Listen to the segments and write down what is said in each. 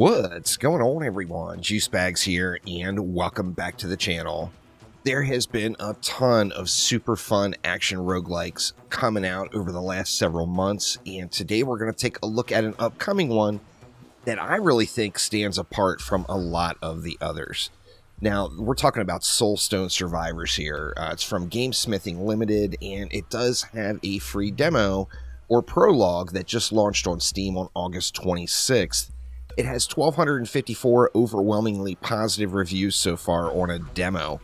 What's going on, everyone? Juicebags here, and welcome back to the channel. There has been a ton of super fun action roguelikes coming out over the last several months, and today we're going to take a look at an upcoming one that I really think stands apart from a lot of the others. Now, we're talking about Soulstone Survivors here. It's from Gamesmithing Limited, and it does have a free demo, or Prologue, that just launched on Steam on August 26th. It has 1,254 overwhelmingly positive reviews so far on a demo.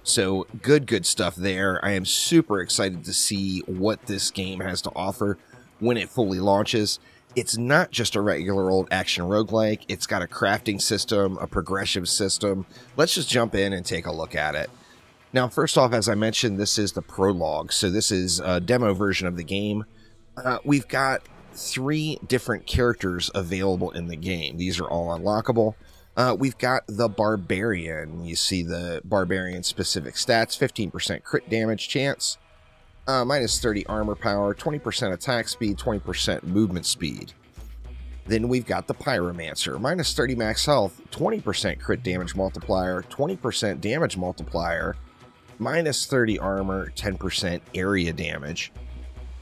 So good stuff there. I am super excited to see what this game has to offer when it fully launches. It's not just a regular old action roguelike. It's got a crafting system, a progression system. Let's just jump in and take a look at it. Now, first off, as I mentioned, this is the Prologue. So this is a demo version of the game. We've got 3 different characters available in the game. These are all unlockable. We've got the Barbarian. You see the Barbarian specific stats: 15% crit damage chance, minus 30 armor power, 20% attack speed, 20% movement speed. Then we've got the Pyromancer, minus 30 max health, 20% crit damage multiplier, 20% damage multiplier, minus 30 armor, 10% area damage.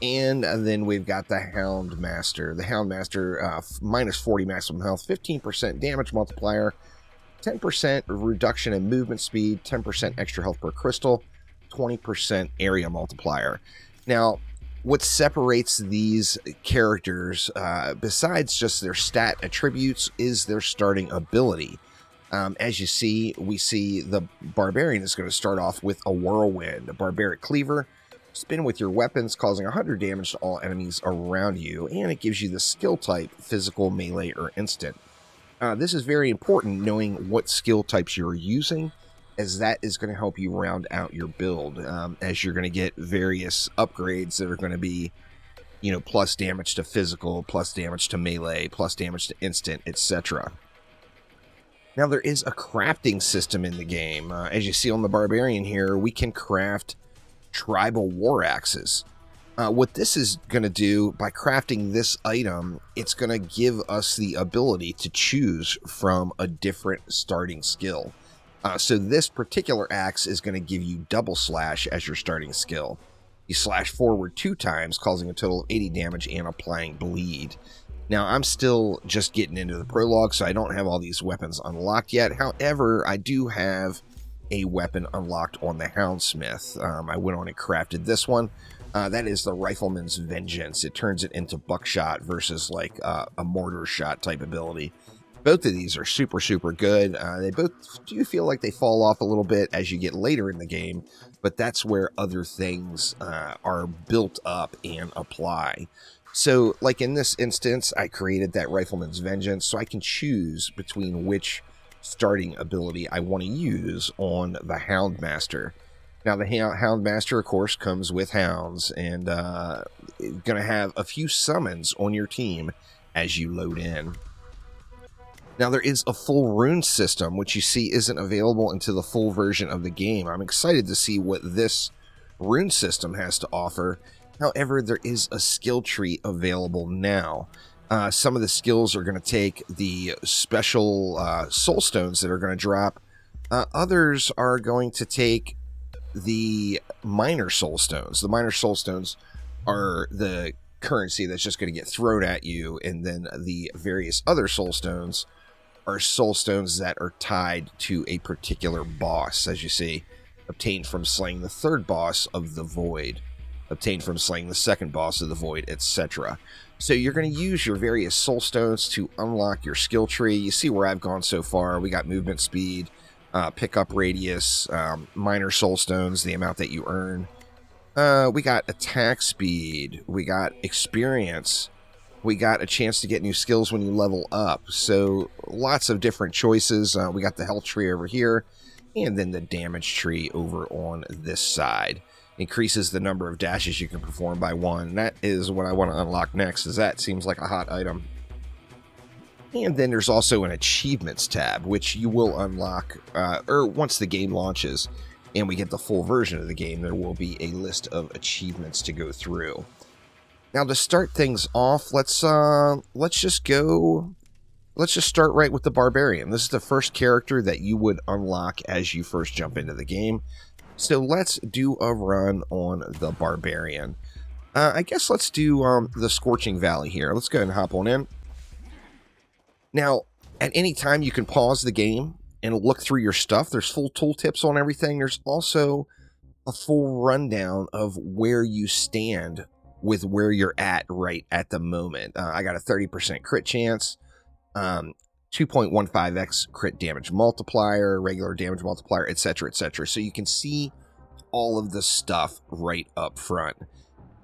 And then we've got the Hound Master. The Hound Master, minus 40 maximum health, 15% damage multiplier, 10% reduction in movement speed, 10% extra health per crystal, 20% area multiplier. Now, what separates these characters, besides just their stat attributes, is their starting ability. As you see, we see the Barbarian is going to start off with a Whirlwind, a Barbaric Cleaver. Spin with your weapons, causing 100 damage to all enemies around you, and it gives you the skill type: physical, melee, or instant. This is very important, knowing what skill types you're using, as that is going to help you round out your build, as you're going to get various upgrades that are going to be, plus damage to physical, plus damage to melee, plus damage to instant, etc. Now, there is a crafting system in the game. As you see on the Barbarian here, we can craft tribal war axes. What this is going to do, by crafting this item, it's going to give us the ability to choose from a different starting skill. So this particular axe is going to give you double slash as your starting skill. You slash forward 2 times, causing a total of 80 damage and applying bleed. Now, I'm still just getting into the Prologue, so I don't have all these weapons unlocked yet. However, I do have a weapon unlocked on the Houndsmith. I went on and crafted this one. That is the Rifleman's Vengeance. It turns it into buckshot versus like a mortar shot type ability. Both of these are super good. They both do feel like they fall off a little bit as you get later in the game, but that's where other things are built up and apply. So, like in this instance, I created that Rifleman's Vengeance, so I can choose between which starting ability I want to use on the Hound Master. Now, the Hound Master, of course, comes with hounds, and going to have a few summons on your team as you load in. Now, there is a full rune system, which you see isn't available until the full version of the game. I'm excited to see what this rune system has to offer. However, there is a skill tree available now. Some of the skills are going to take the special soul stones that are going to drop. Others are going to take the minor soul stones. The minor soul stones are the currency that's just going to get thrown at you, and then the various other soul stones are soul stones that are tied to a particular boss, as you see, obtained from slaying the 3rd boss of the Void, obtained from slaying the 2nd boss of the Void, etc. So you're going to use your various soul stones to unlock your skill tree. You see where I've gone so far. We got movement speed, pickup radius, minor soul stones, the amount that you earn. We got attack speed. We got experience. We got a chance to get new skills when you level up. So lots of different choices. We got the health tree over here, and then the damage tree over on this side. Increases the number of dashes you can perform by 1. And that is what I want to unlock next, as that seems like a hot item. And then there's also an achievements tab, which you will unlock once the game launches and we get the full version of the game. There will be a list of achievements to go through. Now, to start things off, let's just go let's just start right with the Barbarian. This is the first character that you would unlock as you first jump into the game. So let's do a run on the Barbarian. I guess let's do the Scorching Valley here. Let's go ahead and hop on in. Now, at any time, you can pause the game and look through your stuff. There's full tooltips on everything. There's also a full rundown of where you stand with where you're at right at the moment. I got a 30% crit chance, 2.15x crit damage multiplier, regular damage multiplier, etc., etc. So you can see all of the stuff right up front.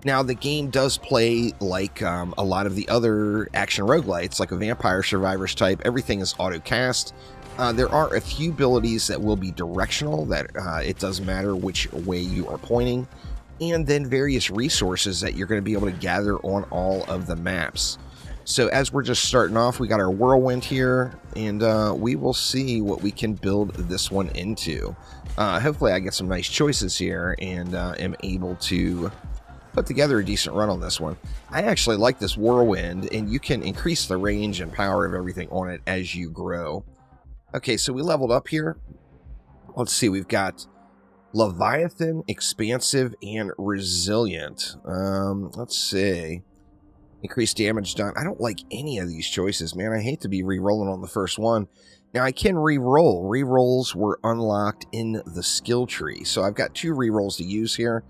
Now, the game does play like a lot of the other action roguelites, like a Vampire Survivors type. Everything is auto-cast. There are a few abilities that will be directional, that it doesn't matter which way you are pointing, and then various resources that you're going to be able to gather on all of the maps. So as we're just starting off, we got our whirlwind here, and we will see what we can build this one into. Hopefully I get some nice choices here and am able to put together a decent run on this one. I actually like this whirlwind, and you can increase the range and power of everything on it as you grow. Okay, so we leveled up here. Let's see, we've got Leviathan, Expansive, and Resilient. Let's see. Increased damage done. I don't like any of these choices, man. I hate to be re-rolling on the first one. Now, I can re-roll. Re-rolls were unlocked in the skill tree, so I've got 2 re-rolls to use here.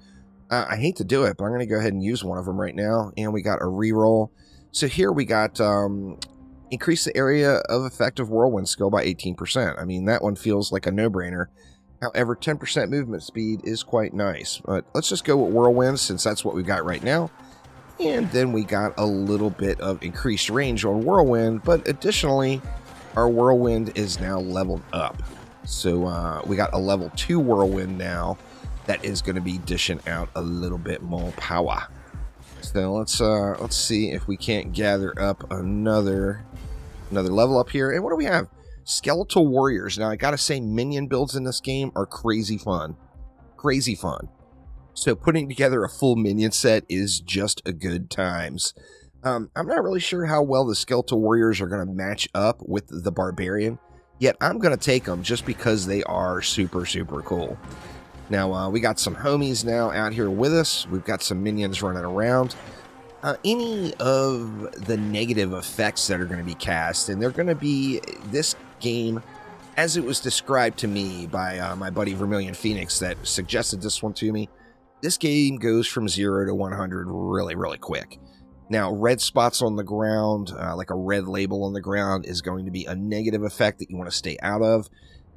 I hate to do it, but I'm going to go ahead and use one of them right now, and we got a re-roll. So here we got increase the area of effective whirlwind skill by 18%. I mean, that one feels like a no-brainer. However, 10% movement speed is quite nice. But let's just go with whirlwind, since that's what we got right now. And then we got a little bit of increased range on whirlwind, but additionally, our whirlwind is now leveled up. So we got a level 2 whirlwind now that is going to be dishing out a little bit more power. So let's see if we can't gather up another level up here. And what do we have? Skeletal Warriors. Now, I gotta say, minion builds in this game are crazy fun. Crazy fun. So putting together a full minion set is just a good times. I'm not really sure how well the Skeletal Warriors are going to match up with the Barbarian, yet I'm going to take them just because they are super, super cool. Now, we got some homies now out here with us. We've got some minions running around. Any of the negative effects that are going to be cast, and they're going to be this game, as it was described to me by my buddy Vermilion Phoenix that suggested this one to me, this game goes from 0 to 100 really, really quick. Now, red spots on the ground, like a red label on the ground, is going to be a negative effect that you want to stay out of.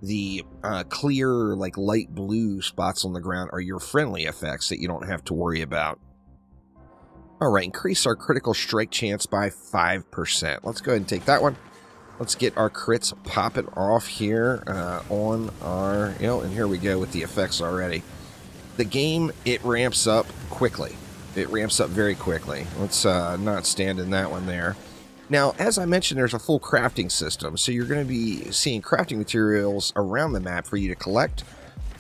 The clear, like light blue spots on the ground are your friendly effects that you don't have to worry about. Alright, increase our critical strike chance by 5%. Let's go ahead and take that one. Let's get our crits popping off here on our, and here we go with the effects already. The game, it ramps up quickly. It ramps up very quickly. Let's not stand in that one there. Now, as I mentioned, there's a full crafting system, so you're going to be seeing crafting materials around the map for you to collect.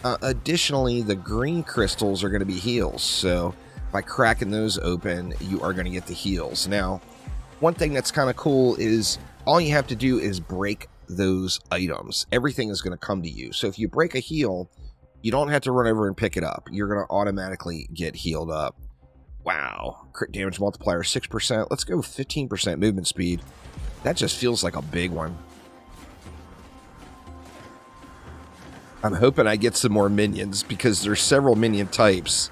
Additionally, the green crystals are going to be heals, so by cracking those open, you are going to get the heals. Now, one thing that's kind of cool is all you have to do is break those items. Everything is going to come to you. So if you break a heal, you don't have to run over and pick it up. You're going to automatically get healed up. Wow. Crit damage multiplier 6%. Let's go 15% movement speed. That just feels like a big one. I'm hoping I get some more minions because there's several minion types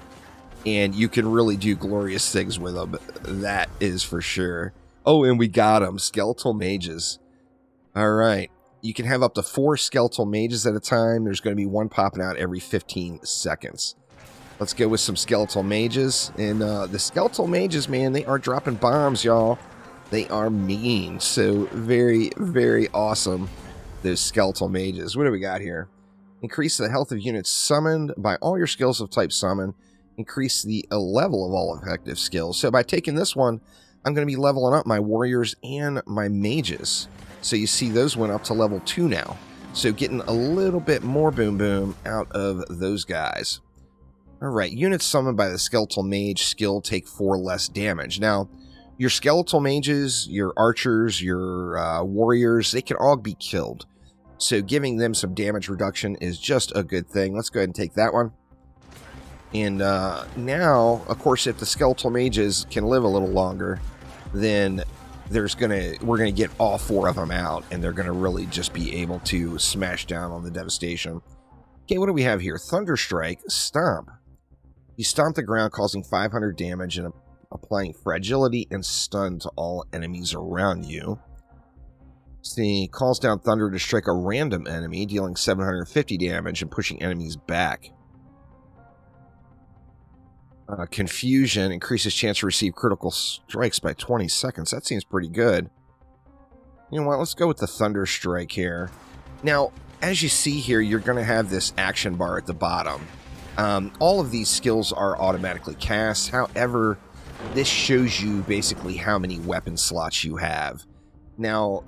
and you can really do glorious things with them. That is for sure. Oh, and we got them. Skeletal Mages. All right. You can have up to 4 Skeletal Mages at a time. There's going to be one popping out every 15 seconds. Let's go with some Skeletal Mages. And the Skeletal Mages, man, they are dropping bombs, y'all. They are mean. So very, very awesome, those Skeletal Mages. What do we got here? Increase the health of units summoned by all your skills of type summon. Increase the level of all effective skills. So by taking this one, I'm going to be leveling up my warriors and my mages. So you see those went up to level 2 now. So getting a little bit more boom boom out of those guys. Alright, units summoned by the Skeletal Mage skill take 4 less damage. Now, Your skeletal mages, your archers, your warriors, they can all be killed. So giving them some damage reduction is just a good thing. Let's go ahead and take that one. And now, of course, if the skeletal mages can live a little longer, then we're gonna get all 4 of them out, and they're gonna really just be able to smash down on the devastation. Okay, what do we have here? Thunderstrike, Stomp. You stomp the ground, causing 500 damage and applying fragility and stun to all enemies around you. See, calls down thunder to strike a random enemy, dealing 750 damage and pushing enemies back. Confusion increases chance to receive critical strikes by 20 seconds. That seems pretty good. You know what? Let's go with the Thunder Strike here. Now, as you see here, you're going to have this action bar at the bottom. All of these skills are automatically cast. However, this shows you basically how many weapon slots you have. Now,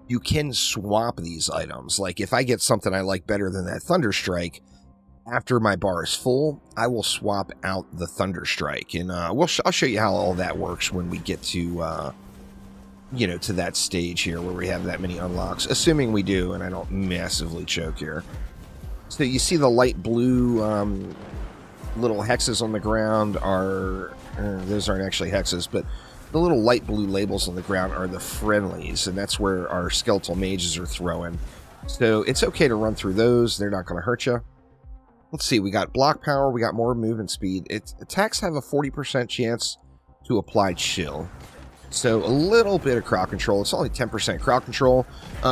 you can swap these items. Like, if I get something I like better than that Thunder Strike, after my bar is full, I will swap out the Thunder Strike, and I'll show you how all that works when we get to, you know, to that stage here where we have that many unlocks, assuming we do, and I don't massively choke here. So you see the light blue little hexes on the ground are, those aren't actually hexes, but the little light blue labels on the ground are the friendlies, and that's where our skeletal mages are throwing. So it's okay to run through those. They're not going to hurt you. Let's see, we got block power, we got more movement speed. Attacks have a 40% chance to apply chill. So a little bit of crowd control. It's only 10% crowd control.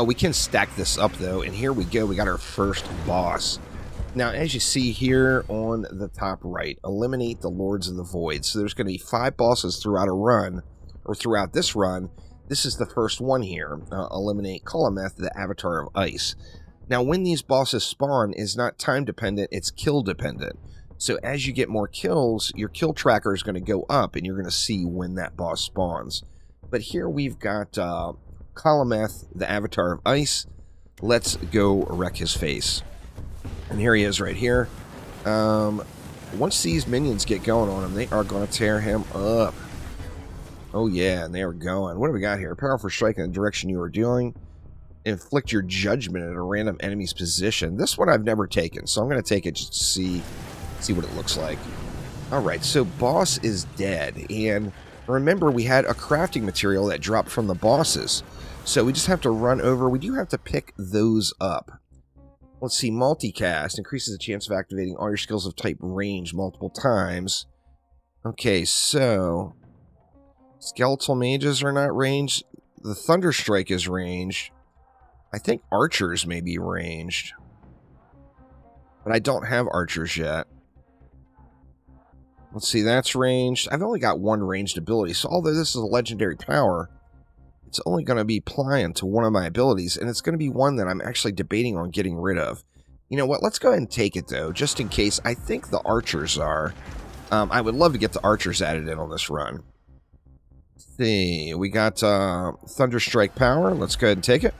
We can stack this up though, and here we go. We got our first boss. Now, as you see here on the top right, eliminate the Lords of the Void. So there's going to be 5 bosses throughout a run, or throughout this run. This is the first one here. Eliminate Golem, the Avatar of Ice. Now, when these bosses spawn is not time dependent, it's kill dependent. So as you get more kills, your kill tracker is going to go up, and you're going to see when that boss spawns. But here we've got Golem, the Avatar of Ice. Let's go wreck his face. And here he is right here. Once these minions get going on him, they are going to tear him up. Oh yeah, and they are going. What do we got here? Powerful strike in the direction you are doing. Inflict your judgment at a random enemy's position. This one I've never taken, so I'm going to take it just to see what it looks like. Alright, so boss is dead. And remember, we had a crafting material that dropped from the bosses. So we just have to run over. We do have to pick those up. Let's see, multicast increases the chance of activating all your skills of type range multiple times. Okay, so skeletal mages are not ranged. The Thunder Strike is ranged. I think archers may be ranged, but I don't have archers yet. Let's see, that's ranged. I've only got 1 ranged ability, so although this is a legendary power, it's only going to be pliant to one of my abilities, and it's going to be one that I'm actually debating on getting rid of. You know what? Let's go ahead and take it, though, just in case. I think the archers are. I would love to get the archers added in on this run. Let's see, we got Thunder Strike power. Let's go ahead and take it.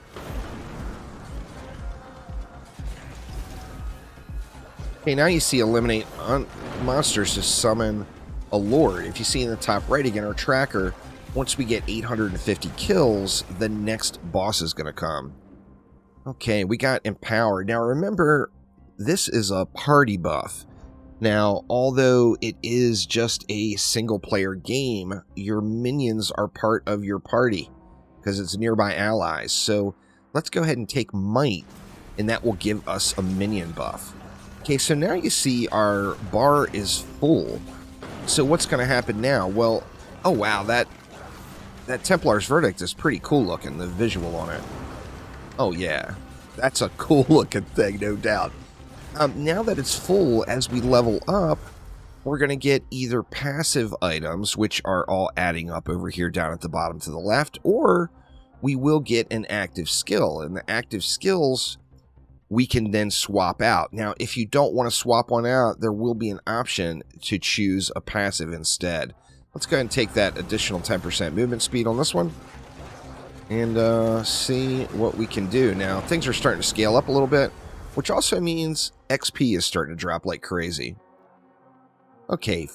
Okay, now you see eliminate monsters to summon a lord. If you see in the top right again, our tracker, once we get 850 kills, the next boss is going to come. Okay, we got Empower. Now remember, this is a party buff. Now, although it is just a single-player game, your minions are part of your party because it's nearby allies. So let's go ahead and take Might, and that will give us a minion buff. Okay, so now you see our bar is full. So what's going to happen now? Well, oh wow, that Templar's Verdict is pretty cool looking, the visual on it. Oh yeah, that's a cool looking thing, no doubt. Now that it's full, as we level up, we're going to get either passive items, which are all adding up over here down at the bottom to the left, or we will get an active skill, and the active skills we can then swap out. Now, if you don't want to swap one out, there will be an option to choose a passive instead. Let's go ahead and take that additional 10% movement speed on this one and see what we can do. Now, things are starting to scale up a little bit, which also means XP is starting to drop like crazy. Okay,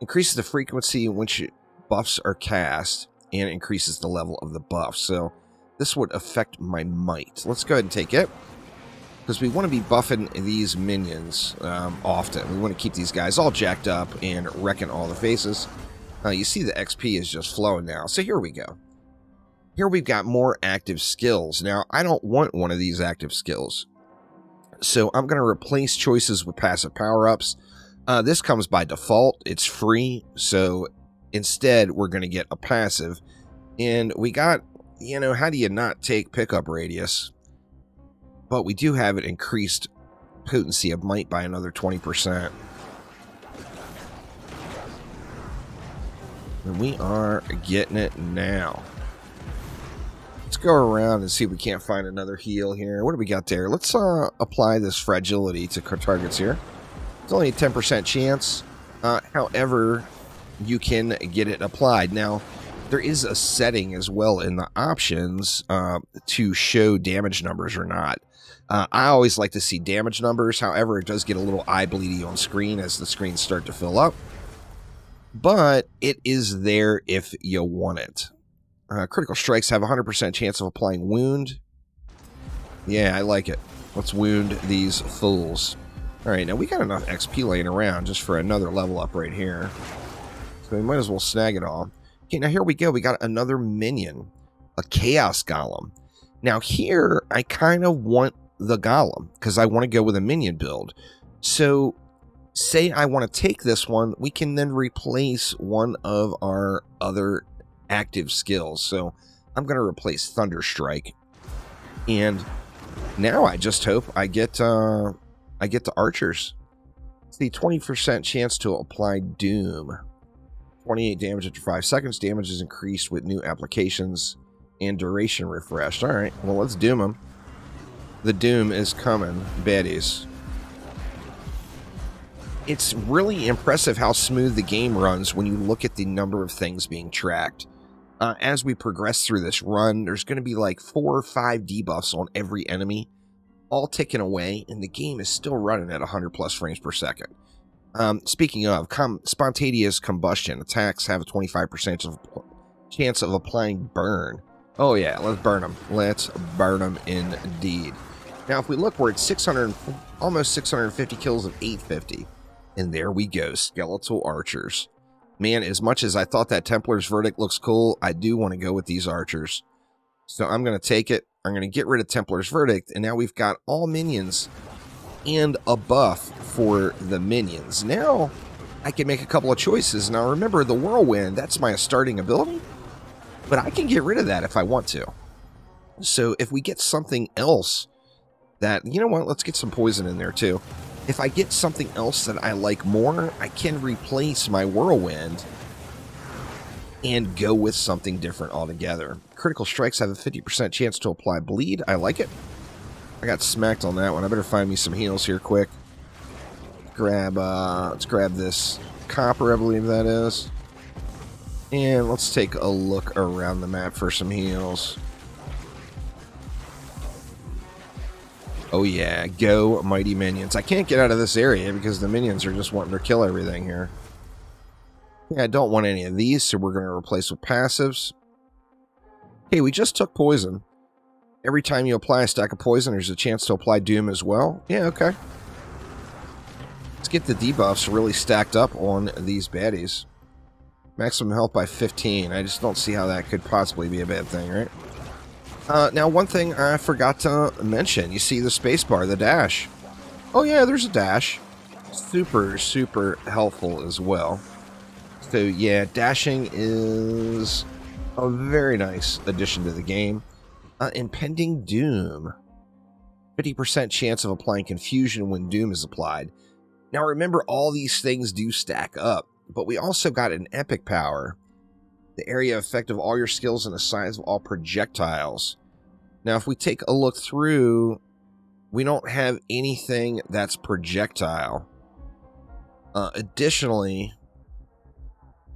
increases the frequency in which buffs are cast and increases the level of the buff. So this would affect my might. Let's go ahead and take it, because we want to be buffing these minions often. We want to keep these guys all jacked up and wrecking all the faces. You see the XP is just flowing now. So here we go. Here we've got more active skills. Now, I don't want one of these active skills, so I'm going to replace choices with passive power-ups. This comes by default. It's free, so instead we're going to get a passive. And we got, you know, how do you not take pickup radius? But we do have it increased potency of might by another 20%. And we are getting it now. Let's go around and see if we can't find another heal here. What do we got there? Let's apply this fragility to targets here. It's only a 10% chance. However, you can get it applied. Now, there is a setting as well in the options to show damage numbers or not. I always like to see damage numbers. However, it does get a little eye bleedy on screen as the screens start to fill up. But it is there if you want it. Critical strikes have a 100% chance of applying wound. Yeah, I like it. Let's wound these fools. Alright, now we got enough XP laying around just for another level up right here. So we might as well snag it all. Okay, now here we go. We got another minion. A Chaos Golem. Now here, I kind of want the Golem, because I want to go with a minion build. So, say I want to take this one, we can then replace one of our other active skills. So I'm going to replace Thunderstrike, and now I just hope I get the archers. It's the 20% chance to apply Doom. 28 damage after 5 seconds. Damage is increased with new applications and duration refreshed. All right, well, let's doom them. The doom is coming, baddies. It's really impressive how smooth the game runs when you look at the number of things being tracked. As we progress through this run, there's going to be like 4 or 5 debuffs on every enemy, all taken away, and the game is still running at 100 plus frames per second. Speaking of, spontaneous combustion attacks have a 25% chance of applying burn. Oh yeah, let's burn them. Let's burn them indeed. Now, if we look, we're at almost 650 kills of 850. And there we go, skeletal archers. Man, as much as I thought that Templar's Verdict looks cool, I do want to go with these archers. So I'm going to take it. I'm going to get rid of Templar's Verdict. And now we've got all minions and a buff for the minions. Now, I can make a couple of choices. Now, remember, the Whirlwind, that's my starting ability. But I can get rid of that if I want to. So if we get something else that, you know what, let's get some poison in there too. If I get something else that I like more, I can replace my Whirlwind and go with something different altogether. Critical strikes have a 50% chance to apply bleed. I like it. I got smacked on that one. I better find me some heals here quick. Let's grab this copper, I believe that is. And let's take a look around the map for some heals. Oh yeah, go mighty minions. I can't get out of this area because the minions are just wanting to kill everything here. Yeah, I don't want any of these, so we're going to replace with passives. Okay, we just took poison. Every time you apply a stack of poison, there's a chance to apply doom as well. Yeah, okay. Let's get the debuffs really stacked up on these baddies. Maximum health by 15. I just don't see how that could possibly be a bad thing, right? Now, one thing I forgot to mention. You see the spacebar, the dash. Oh, yeah, there's a dash. Super, super helpful as well. So, yeah, dashing is a very nice addition to the game. Impending Doom. 50% chance of applying confusion when Doom is applied. Now, remember, all these things do stack up. But we also got an epic power. The area effect of all your skills and the size of all projectiles. Now, if we take a look through, we don't have anything that's projectile. Additionally,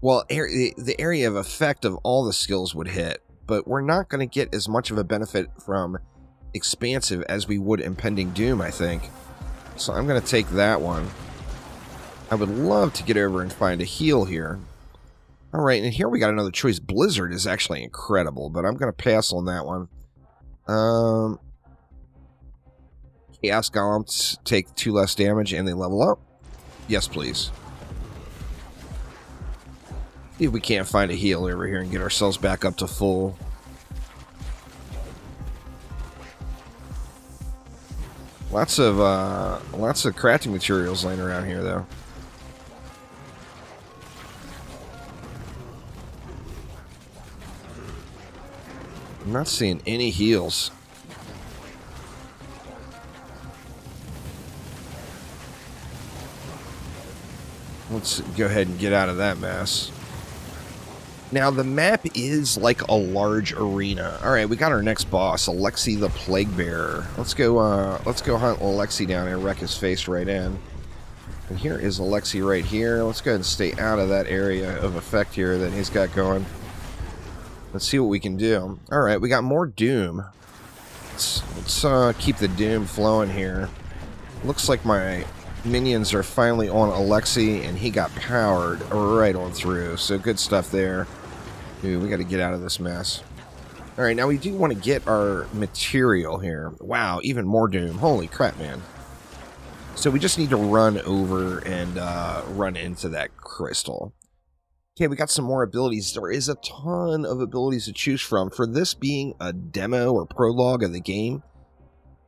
well, the area of effect of all the skills would hit, but we're not going to get as much of a benefit from expansive as we would Impending Doom, I think. So I'm going to take that one. I would love to get over and find a heal here. All right, and here we got another choice. Blizzard is actually incredible, but I'm going to pass on that one. Chaos Golems take 2 less damage and they level up. Yes, please. See if we can't find a heal over here and get ourselves back up to full. Lots of crafting materials laying around here, though. I'm not seeing any heals. Let's go ahead and get out of that mess. Now, the map is like a large arena. All right, we got our next boss, Alexi the Plague Bearer. Let's go hunt Alexi down and wreck his face right in. And here is Alexi right here. Let's go ahead and stay out of that area of effect here that he's got going. Let's see what we can do. All right, we got more Doom. Let's keep the Doom flowing here. Looks like my minions are finally on Alexi, and he got powered right on through. So good stuff there. Dude, we got to get out of this mess. All right, now we do want to get our material here. Wow, even more Doom. Holy crap, man. So we just need to run over and run into that crystal. Okay, we got some more abilities. There is a ton of abilities to choose from. For this being a demo or prologue of the game,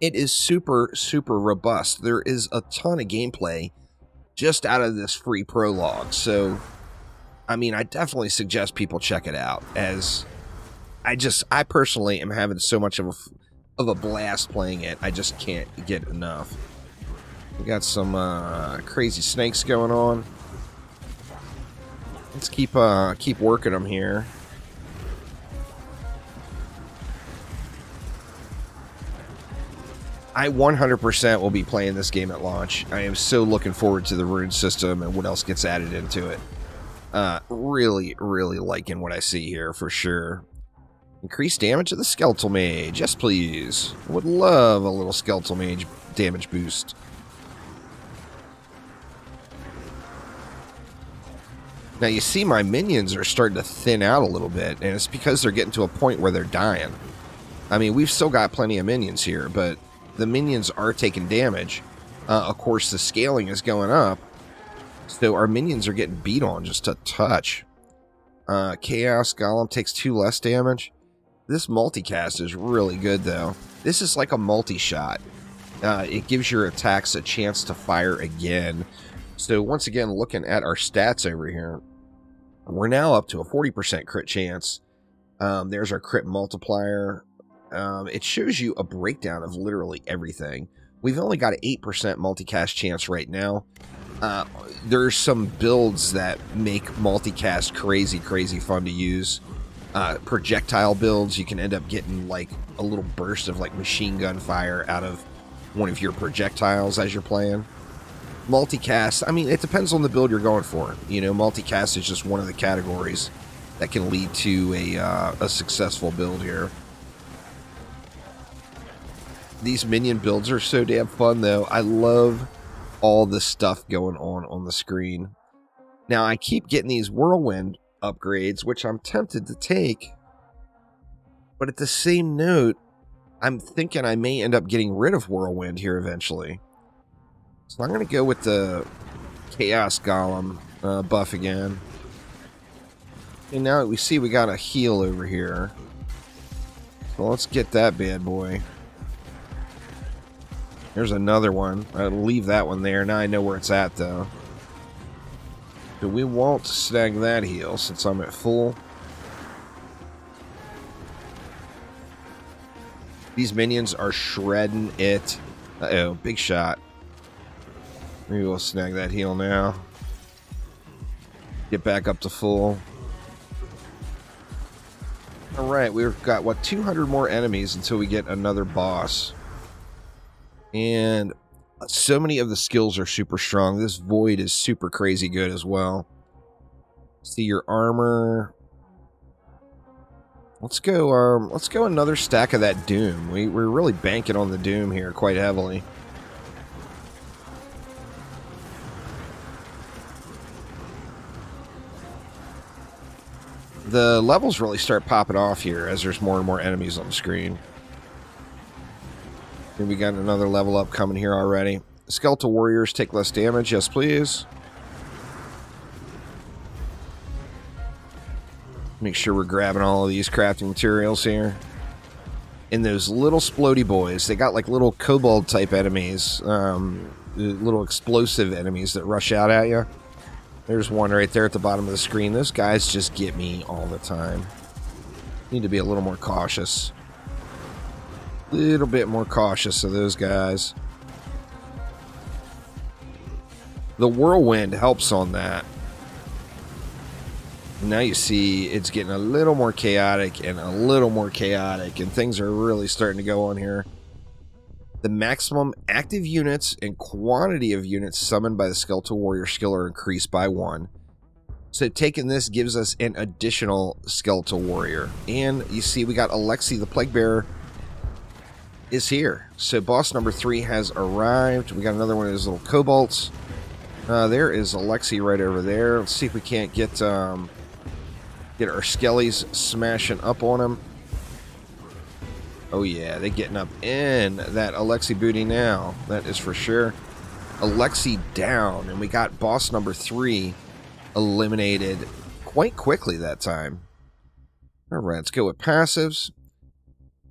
it is super, super robust. There is a ton of gameplay just out of this free prologue. So, I mean, I definitely suggest people check it out, as I personally am having so much of a blast playing it. I just can't get enough. We got some crazy snakes going on. Let's keep working them here. I 100% will be playing this game at launch. I am so looking forward to the rune system and what else gets added into it. Really, really liking what I see here for sure. Increase damage of the Skeletal Mage. Yes, please. Would love a little Skeletal Mage damage boost. Now, you see my minions are starting to thin out a little bit, and it's because they're getting to a point where they're dying. I mean, we've still got plenty of minions here, but the minions are taking damage. Of course, the scaling is going up, so our minions are getting beat on just a touch. Chaos Golem takes 2 less damage. This multicast is really good, though. This is like a multi-shot. It gives your attacks a chance to fire again. So once again, looking at our stats over here, we're now up to a 40% crit chance. There's our crit multiplier. It shows you a breakdown of literally everything. We've only got an 8% multicast chance right now. There's some builds that make multicast crazy, crazy fun to use. Projectile builds, you can end up getting like a little burst of like machine gun fire out of one of your projectiles as you're playing. Multicast, I mean, it depends on the build you're going for. You know, multicast is just one of the categories that can lead to a successful build here. These minion builds are so damn fun, though. I love all the stuff going on the screen. Now, I keep getting these whirlwind upgrades, which I'm tempted to take. But at the same note, I'm thinking I may end up getting rid of whirlwind here eventually. So I'm going to go with the Chaos Golem buff again. And now we see we got a heal over here. So let's get that bad boy. There's another one. I'll leave that one there. Now I know where it's at, though. So we won't snag that heal since I'm at full. These minions are shredding it. Uh-oh, big shot. Maybe we'll snag that heal now. Get back up to full. Alright, we've got, what, 200 more enemies until we get another boss. And so many of the skills are super strong. This Void is super crazy good as well. See your armor. Let's go another stack of that Doom. We're really banking on the Doom here quite heavily. The levels really start popping off here as there's more and more enemies on the screen. And we got another level up coming here already. Skeletal warriors take less damage. Yes, please. Make sure we're grabbing all of these crafting materials here. And those little splody boys, they got like little kobold type enemies, little explosive enemies that rush out at you. There's one right there at the bottom of the screen. Those guys just get me all the time. Need to be a little more cautious. A little bit more cautious of those guys. The whirlwind helps on that. Now you see it's getting a little more chaotic and a little more chaotic, and things are really starting to go on here. The maximum active units and quantity of units summoned by the Skeletal Warrior skill are increased by 1. So taking this gives us an additional Skeletal Warrior. And you see we got Alexi, the Plague Bearer, is here. So boss number 3 has arrived. We got another one of those little kobolds. There is Alexi right over there. Let's see if we can't get our skellies smashing up on him. Oh yeah, they're getting up in that Alexi booty now. That is for sure. Alexi down, and we got boss number 3 eliminated quite quickly that time. Alright, let's go with passives.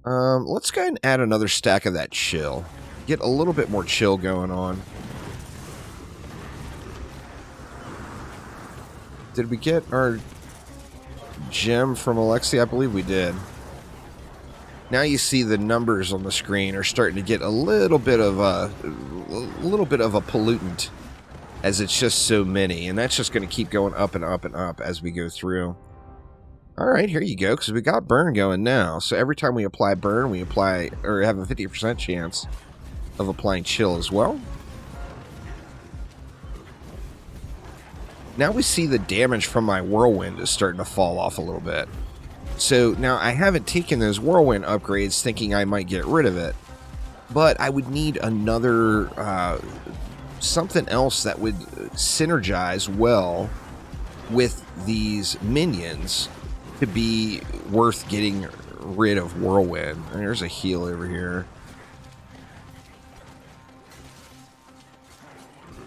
Let's go ahead and add another stack of that chill. Get a little bit more chill going on. Did we get our gem from Alexi? I believe we did. Now you see the numbers on the screen are starting to get a little bit of a pollutant, as it's just so many, and that's just going to keep going up and up and up as we go through. All right, here you go, because we got burn going now. So every time we apply burn, we apply or have a 50% chance of applying chill as well. Now we see the damage from my whirlwind is starting to fall off a little bit. So now I haven't taken those whirlwind upgrades thinking I might get rid of it, but I would need another something else that would synergize well with these minions to be worth getting rid of whirlwind. And there's a heal over here.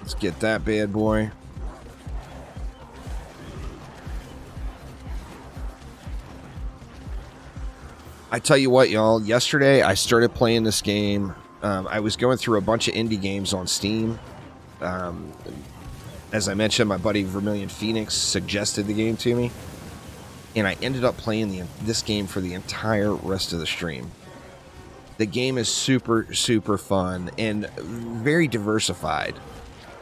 Let's get that bad boy. I tell you what, y'all, yesterday I started playing this game. I was going through a bunch of indie games on Steam. As I mentioned, my buddy Vermilion Phoenix suggested the game to me. And I ended up playing this game for the entire rest of the stream. The game is super, super fun and very diversified.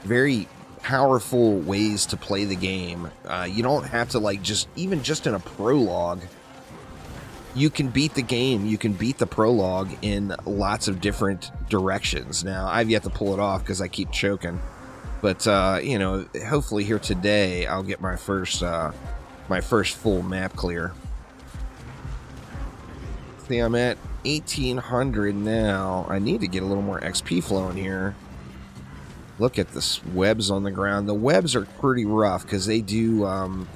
Very powerful ways to play the game. You don't have to, like, even just in a prologue, you can beat the game, you can beat the prologue in lots of different directions. Now, I've yet to pull it off because I keep choking. But, you know, hopefully here today, I'll get my first full map clear. See, I'm at 1800 now. I need to get a little more XP flowing here. Look at the webs on the ground. The webs are pretty rough because they do...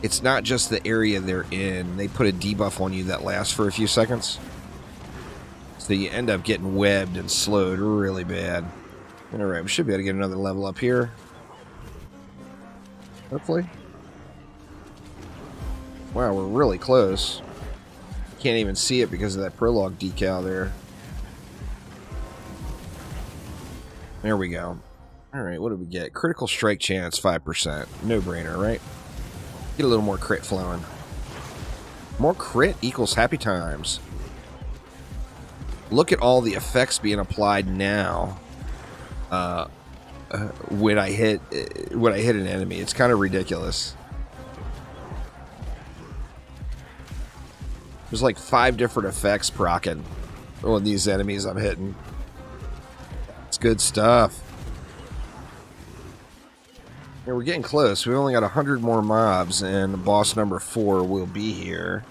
it's not just the area they're in. They put a debuff on you that lasts for a few seconds. So you end up getting webbed and slowed really bad. Alright, we should be able to get another level up here. Hopefully. Wow, we're really close. Can't even see it because of that prologue decal there. There we go. Alright, what did we get? Critical strike chance, 5%. No brainer, right? Get a little more crit flowing. More crit equals happy times. Look at all the effects being applied now. When I hit an enemy, it's kind of ridiculous. There's like 5 different effects proccing on these enemies I'm hitting. It's good stuff. Yeah, we're getting close. We've only got 100 more mobs, and boss number 4 will be here.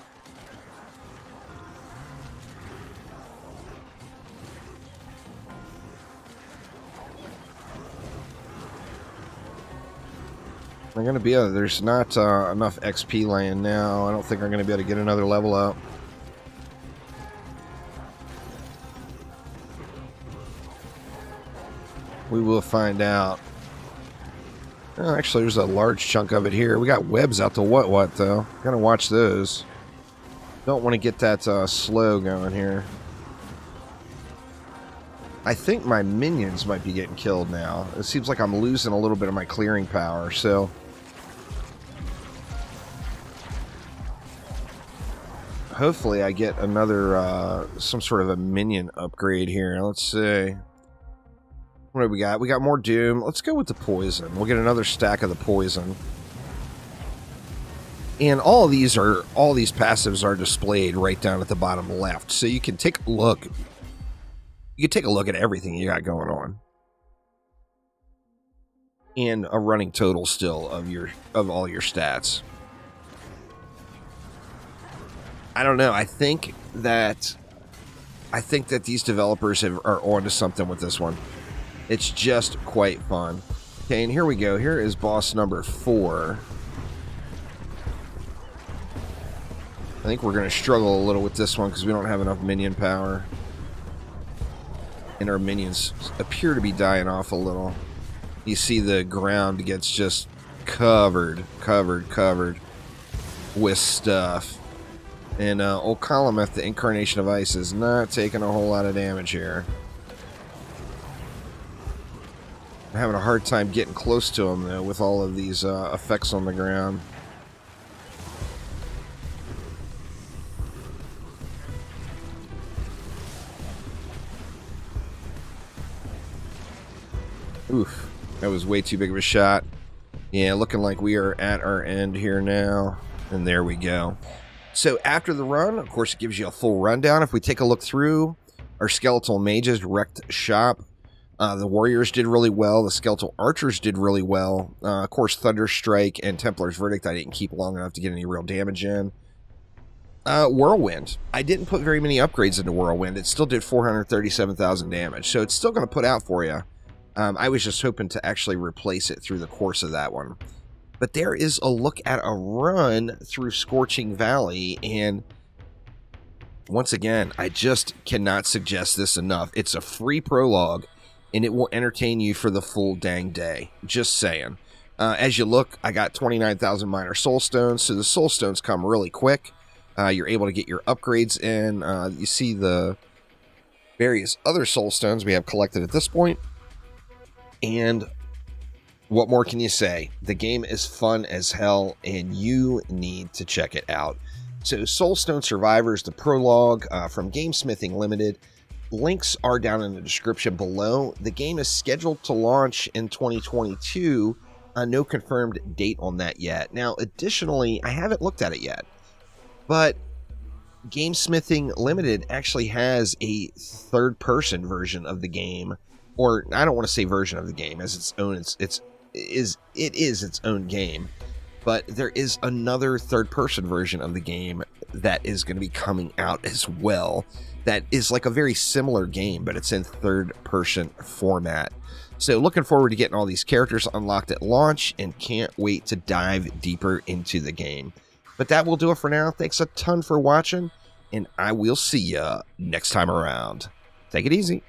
We're going to be able, there's not enough XP laying now. I don't think I'm going to be able to get another level up. We will find out. Oh, actually, there's a large chunk of it here. We got webs out to what though. Gotta watch those. Don't want to get that slow going here. I think my minions might be getting killed now. It seems like I'm losing a little bit of my clearing power, so... hopefully I get another, some sort of a minion upgrade here. Let's see. What do we got? We got more Doom. Let's go with the Poison. We'll get another stack of the Poison. And all these passives are displayed right down at the bottom left. So you can take a look. You can take a look at everything you got going on. And a running total still of all your stats. I don't know. I think that these developers are onto something with this one. It's just quite fun. Okay, and here we go. Here is boss number 4. I think we're going to struggle a little with this one because we don't have enough minion power. And our minions appear to be dying off a little. You see the ground gets just covered with stuff. And old Golem, the Incarnation of Ice, is not taking a whole lot of damage here. I'm having a hard time getting close to him, though, with all of these effects on the ground. Oof. That was way too big of a shot. Yeah, looking like we are at our end here now. And there we go. So after the run, of course, it gives you a full rundown. If we take a look through our Skeletal Mages wrecked shop, the Warriors did really well. The Skeletal Archers did really well. Of course, Thunderstrike and Templar's Verdict I didn't keep long enough to get any real damage in. Whirlwind. I didn't put very many upgrades into Whirlwind. It still did 437,000 damage, so it's still going to put out for you. I was just hoping to actually replace it through the course of that one. But there is a look at a run through Scorching Valley, and once again, I just cannot suggest this enough. It's a free prologue, and it will entertain you for the full dang day. Just saying. As you look, I got 29,000 minor soul stones, so the soul stones come really quick. You're able to get your upgrades in. You see the various other soul stones we have collected at this point. And what more can you say? The game is fun as hell, and you need to check it out. So Soulstone Survivors, the prologue from Gamesmithing Limited. Links are down in the description below. The game is scheduled to launch in 2022. No confirmed date on that yet. Now, additionally, I haven't looked at it yet, but Gamesmithing Limited actually has a third-person version of the game. Or, I don't want to say version of the game, as its own, it is its own game. But there is another third-person version of the game that is going to be coming out as well. That is like a very similar game, but it's in third-person format. So, looking forward to getting all these characters unlocked at launch, and can't wait to dive deeper into the game. But that will do it for now. Thanks a ton for watching, and I will see ya next time around. Take it easy.